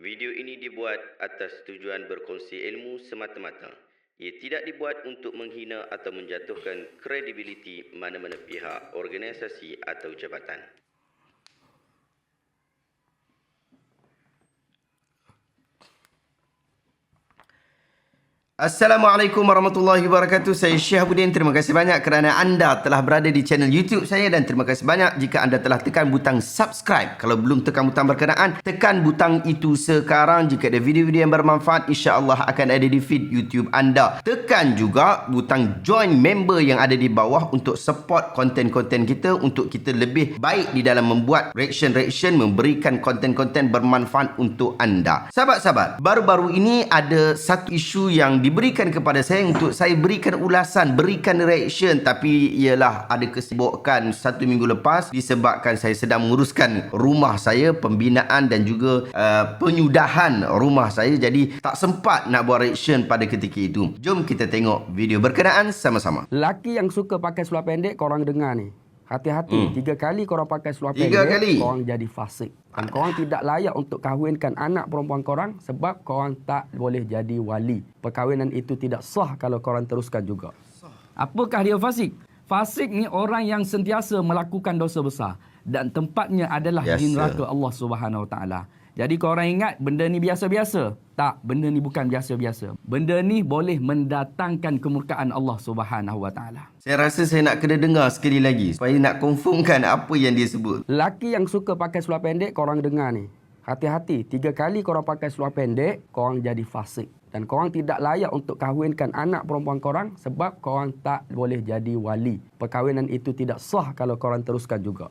Video ini dibuat atas tujuan berkongsi ilmu semata-mata. Ia tidak dibuat untuk menghina atau menjatuhkan kredibiliti mana-mana pihak, organisasi atau jabatan. Assalamualaikum warahmatullahi wabarakatuh. Saya Syekh Budin. Terima kasih banyak kerana anda telah berada di channel YouTube saya dan terima kasih banyak jika anda telah tekan butang subscribe. Kalau belum tekan butang berkenaan, tekan butang itu sekarang. Jika ada video-video yang bermanfaat, insya-Allah akan ada di feed YouTube anda. Tekan juga butang join member yang ada di bawah untuk support konten-konten kita, untuk kita lebih baik di dalam membuat reaction-reaction, memberikan konten-konten bermanfaat untuk anda. Sahabat-sahabat, baru-baru ini ada satu isu yang diberikan kepada saya untuk saya berikan ulasan, berikan reaction, tapi ialah ada kesibukan satu minggu lepas disebabkan saya sedang menguruskan rumah saya, pembinaan dan juga penyudahan rumah saya, jadi tak sempat nak buat reaction pada ketika itu. Jom kita tengok video berkenaan sama-sama. Lelaki yang suka pakai seluar pendek, korang dengar ni. Hati-hati, 3 kali korang pakai seluar pendek, korang jadi fasik. Dan korang tidak layak untuk kahwinkan anak perempuan korang sebab korang tak boleh jadi wali. Perkahwinan itu tidak sah kalau korang teruskan juga. Apakah dia fasik? Fasik ni orang yang sentiasa melakukan dosa besar dan tempatnya adalah di neraka Allah Subhanahu Wa Taala. Jadi korang ingat benda ni biasa-biasa? Tak, benda ni bukan biasa-biasa. Benda ni boleh mendatangkan kemurkaan Allah Subhanahu Wa Taala. Saya rasa saya nak kena dengar sekali lagi supaya nak confirmkan apa yang dia sebut. Lelaki yang suka pakai seluar pendek, korang dengar ni. Hati-hati, 3 kali korang pakai seluar pendek, korang jadi fasik. Dan korang tidak layak untuk kahwinkan anak perempuan korang sebab korang tak boleh jadi wali. Perkahwinan itu tidak sah kalau korang teruskan juga.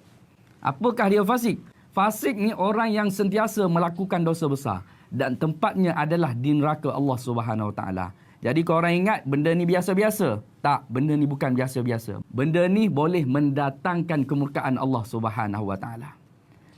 Apakah dia fasik? Fasik ni orang yang sentiasa melakukan dosa besar dan tempatnya adalah di neraka Allah Subhanahu Wa Taala. Jadi korang ingat benda ni biasa-biasa? Tak, benda ni bukan biasa-biasa. Benda ni boleh mendatangkan kemurkaan Allah Subhanahu Wa Taala.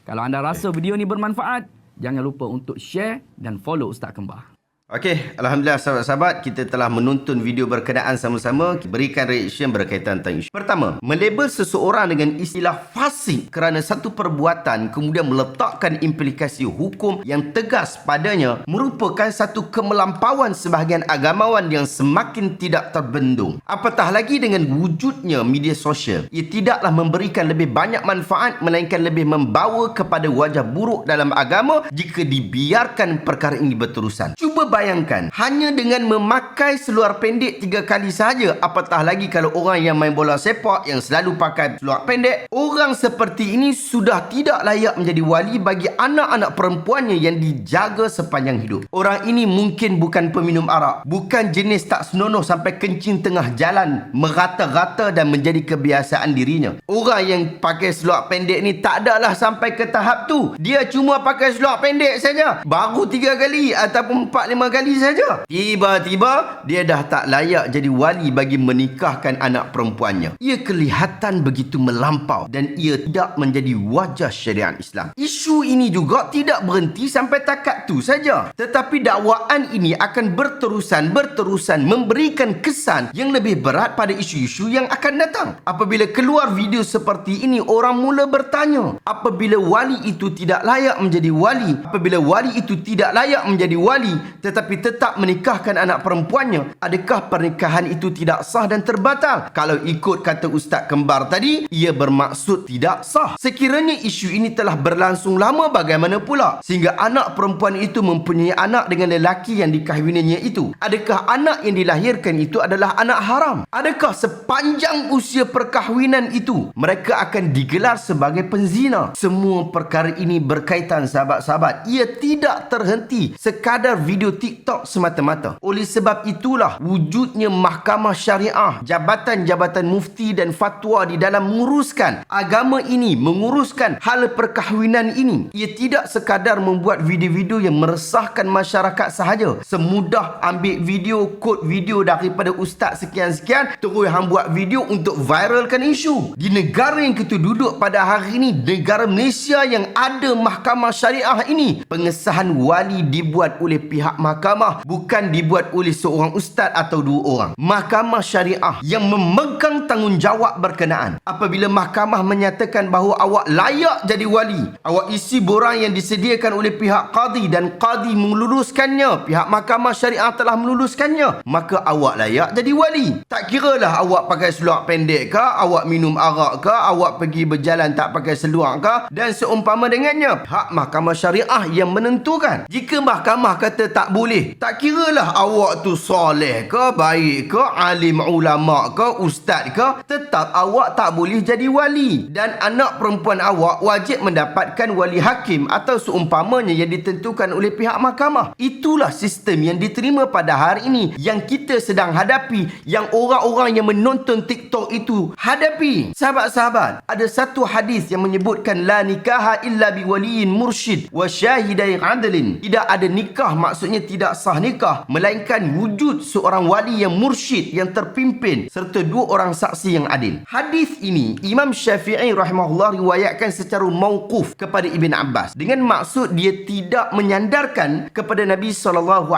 Kalau anda rasa video ni bermanfaat, jangan lupa untuk share dan follow Ustaz Kembar. Okey, alhamdulillah sahabat-sahabat, kita telah menonton video berkenaan sama-sama, berikan reaction berkaitan tentang isu. Pertama, melabel seseorang dengan istilah fasik kerana satu perbuatan kemudian meletakkan implikasi hukum yang tegas padanya merupakan satu kemelampauan sebahagian agamawan yang semakin tidak terbendung. Apatah lagi dengan wujudnya media sosial. Ia tidaklah memberikan lebih banyak manfaat melainkan lebih membawa kepada wajah buruk dalam agama jika dibiarkan perkara ini berterusan. Cuba bayangkan, hanya dengan memakai seluar pendek 3 kali sahaja, apatah lagi kalau orang yang main bola sepak yang selalu pakai seluar pendek, orang seperti ini sudah tidak layak menjadi wali bagi anak-anak perempuannya yang dijaga sepanjang hidup. Orang ini mungkin bukan peminum arak, bukan jenis tak senonoh sampai kencing tengah jalan, merata-rata dan menjadi kebiasaan dirinya. Orang yang pakai seluar pendek ni tak adalah sampai ke tahap tu. Dia cuma pakai seluar pendek saja, baru 3 kali ataupun 4-5 kali saja, tiba-tiba dia dah tak layak jadi wali bagi menikahkan anak perempuannya. Ia kelihatan begitu melampau dan ia tidak menjadi wajah syariat Islam. Isu ini juga tidak berhenti sampai takat tu saja, tetapi dakwaan ini akan berterusan memberikan kesan yang lebih berat pada isu-isu yang akan datang. Apabila keluar video seperti ini, orang mula bertanya, apabila wali itu tidak layak menjadi wali, apabila wali itu tidak layak menjadi wali tetapi tetap menikahkan anak perempuannya, adakah pernikahan itu tidak sah dan terbatal? Kalau ikut kata Ustaz Kembar tadi, ia bermaksud tidak sah. Sekiranya isu ini telah berlangsung lama, bagaimana pula sehingga anak perempuan itu mempunyai anak dengan lelaki yang dikahwininya itu? Adakah anak yang dilahirkan itu adalah anak haram? Adakah sepanjang usia perkahwinan itu mereka akan digelar sebagai penzina? Semua perkara ini berkaitan sahabat-sahabat. Ia tidak terhenti sekadar video TikTok semata-mata. Oleh sebab itulah wujudnya mahkamah syariah, jabatan-jabatan mufti dan fatwa di dalam menguruskan agama ini, menguruskan hal perkahwinan ini. Ia tidak sekadar membuat video-video yang meresahkan masyarakat sahaja. Semudah ambil video, quote video daripada ustaz sekian-sekian, terus hang buat video untuk viralkan isu. Di negara yang kita duduk pada hari ini, negara Malaysia yang ada mahkamah syariah ini, pengesahan wali dibuat oleh pihak mahkamah mahkamah bukan dibuat oleh seorang ustaz atau dua orang. Mahkamah syariah yang memegang tanggungjawab berkenaan. Apabila mahkamah menyatakan bahawa awak layak jadi wali, awak isi borang yang disediakan oleh pihak qadi dan qadi meluluskannya, pihak mahkamah syariah telah meluluskannya, maka awak layak jadi wali. Tak kiralah awak pakai seluar pendek ke, awak minum arak ke, awak pergi berjalan tak pakai seluar ke, dan seumpama dengannya. Hak mahkamah syariah yang menentukan. Jika mahkamah kata tak boleh, tak kiralah awak tu soleh ke, baik ke, alim ulama ke, ustaz ke, tetap awak tak boleh jadi wali. Dan anak perempuan awak wajib mendapatkan wali hakim atau seumpamanya yang ditentukan oleh pihak mahkamah. Itulah sistem yang diterima pada hari ini, yang kita sedang hadapi, yang orang-orang yang menonton TikTok itu hadapi. Sahabat-sahabat, ada satu hadis yang menyebutkan la nikaha illa biwaliyin mursyid wa syahidai adlin. Tidak ada nikah, maksudnya tidak sah nikah, melainkan wujud seorang wali yang mursyid, yang terpimpin, serta dua orang saksi yang adil. Hadis ini Imam Syafi'i rahimahullah riwayatkan secara mauquf kepada Ibn Abbas, dengan maksud dia tidak menyandarkan kepada Nabi SAW.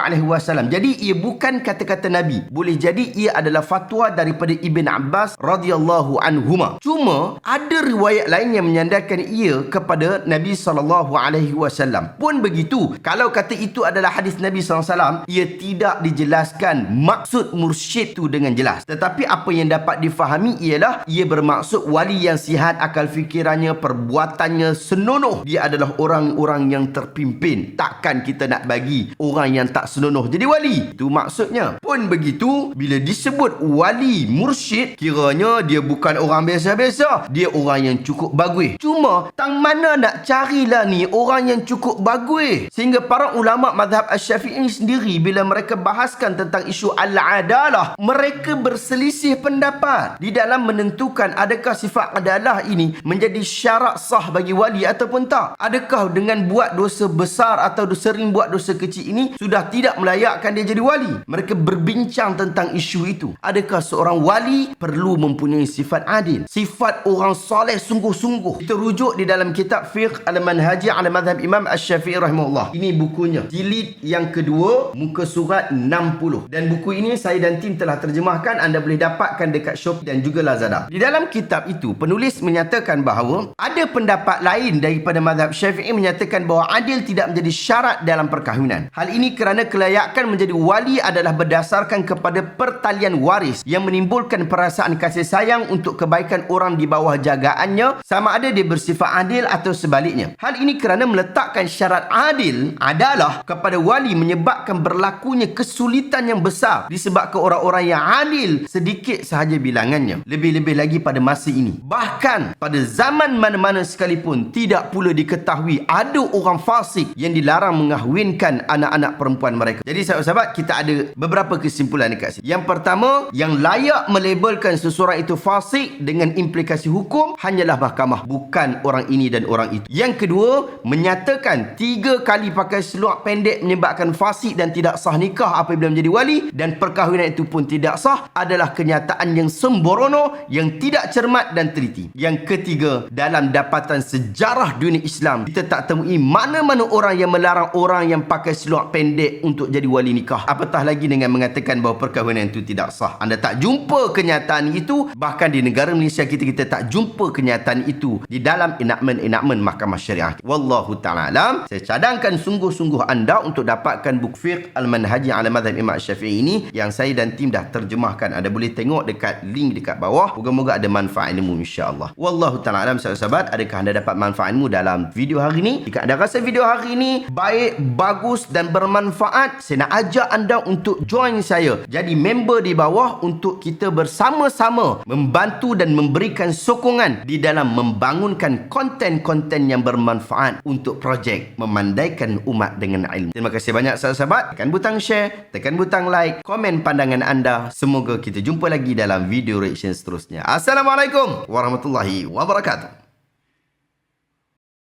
Jadi ia bukan kata-kata Nabi. Boleh jadi ia adalah fatwa daripada Ibn Abbas radhiyallahu anhuma. Cuma ada riwayat lain yang menyandarkan ia kepada Nabi SAW. Pun begitu, kalau kata itu adalah hadis Nabi SAW, ia tidak dijelaskan maksud mursyid itu dengan jelas. Tetapi apa yang dapat difahami ialah ia bermaksud wali yang sihat akal fikirannya, perbuatannya senonoh. Dia adalah orang-orang yang terpimpin. Takkan kita nak bagi orang yang tak senonoh jadi wali. Itu maksudnya. Pun begitu, bila disebut wali mursyid, kiranya dia bukan orang biasa-biasa. Dia orang yang cukup bagus. Cuma, tang mana nak carilah ni orang yang cukup bagus? Sehingga para ulama mazhab Asy-Syafi'i sendiri bila mereka bahaskan tentang isu al-adalah, mereka berselisih pendapat di dalam menentukan adakah sifat adalah ini menjadi syarat sah bagi wali ataupun tak. Adakah dengan buat dosa besar atau sering buat dosa kecil ini sudah tidak melayakkan dia jadi wali? Mereka berbincang tentang isu itu. Adakah seorang wali perlu mempunyai sifat adil, sifat orang soleh sungguh-sungguh? Kita rujuk di dalam kitab Fiqh Al-Manhaji ala Madhab Imam Asy-Syafi'i rahimahullah. Ini bukunya, jilid yang kedua, muka surat 60. Dan buku ini saya dan tim telah terjemahkan. Anda boleh dapatkan dekat Shopee dan juga Lazada. Di dalam kitab itu, penulis menyatakan bahawa ada pendapat lain daripada mazhab Syafi'i menyatakan bahawa adil tidak menjadi syarat dalam perkahwinan. Hal ini kerana kelayakan menjadi wali adalah berdasarkan kepada pertalian waris yang menimbulkan perasaan kasih sayang untuk kebaikan orang di bawah jagaannya, sama ada dia bersifat adil atau sebaliknya. Hal ini kerana meletakkan syarat adil adalah kepada wali menyebabkan berlakunya kesulitan yang besar disebabkan orang-orang yang adil sedikit sahaja bilangannya. Lebih-lebih lagi pada masa ini. Bahkan pada zaman mana-mana sekalipun tidak pula diketahui ada orang fasik yang dilarang mengahwinkan anak-anak perempuan mereka. Jadi sahabat-sahabat, kita ada beberapa kesimpulan dekat sini. Yang pertama, yang layak melabelkan seseorang itu fasik dengan implikasi hukum hanyalah mahkamah, bukan orang ini dan orang itu. Yang kedua, menyatakan 3 kali pakai seluar pendek menyebabkan fasik dan tidak sah nikah apabila menjadi wali, dan perkahwinan itu pun tidak sah, adalah kenyataan yang sembrono, yang tidak cermat dan teliti. Yang ketiga, dalam dapatan sejarah dunia Islam, kita tak temui mana-mana orang yang melarang orang yang pakai seluar pendek untuk jadi wali nikah. Apatah lagi dengan mengatakan bahawa perkahwinan itu tidak sah. Anda tak jumpa kenyataan itu. Bahkan di negara Malaysia kita tak jumpa kenyataan itu di dalam enakmen mahkamah syariah. Wallahu ta'ala alam. Saya cadangkan sungguh-sungguh anda untuk dapatkan buku Fiqh Al-Manhaji ala Madhab Imam Syafi'i ini yang saya dan tim dah terjemahkan. Anda boleh tengok dekat link dekat bawah. Moga-moga ada manfaat ilmu, insya-Allah. Wallahu ta'ala alam. Sahabat-sahabat, adakah anda dapat manfaat ilmu dalam video hari ini? Jika anda rasa video hari ini baik, bagus dan bermanfaat, saya nak ajak anda untuk join saya jadi member di bawah untuk kita bersama-sama membantu dan memberikan sokongan di dalam membangunkan konten-konten yang bermanfaat untuk projek memandaikan umat dengan ilmu. Terima kasih banyak sahabat-sahabat. Tekan butang share, tekan butang like, komen pandangan anda. Semoga kita jumpa lagi dalam video reaction seterusnya. Assalamualaikum warahmatullahi wabarakatuh.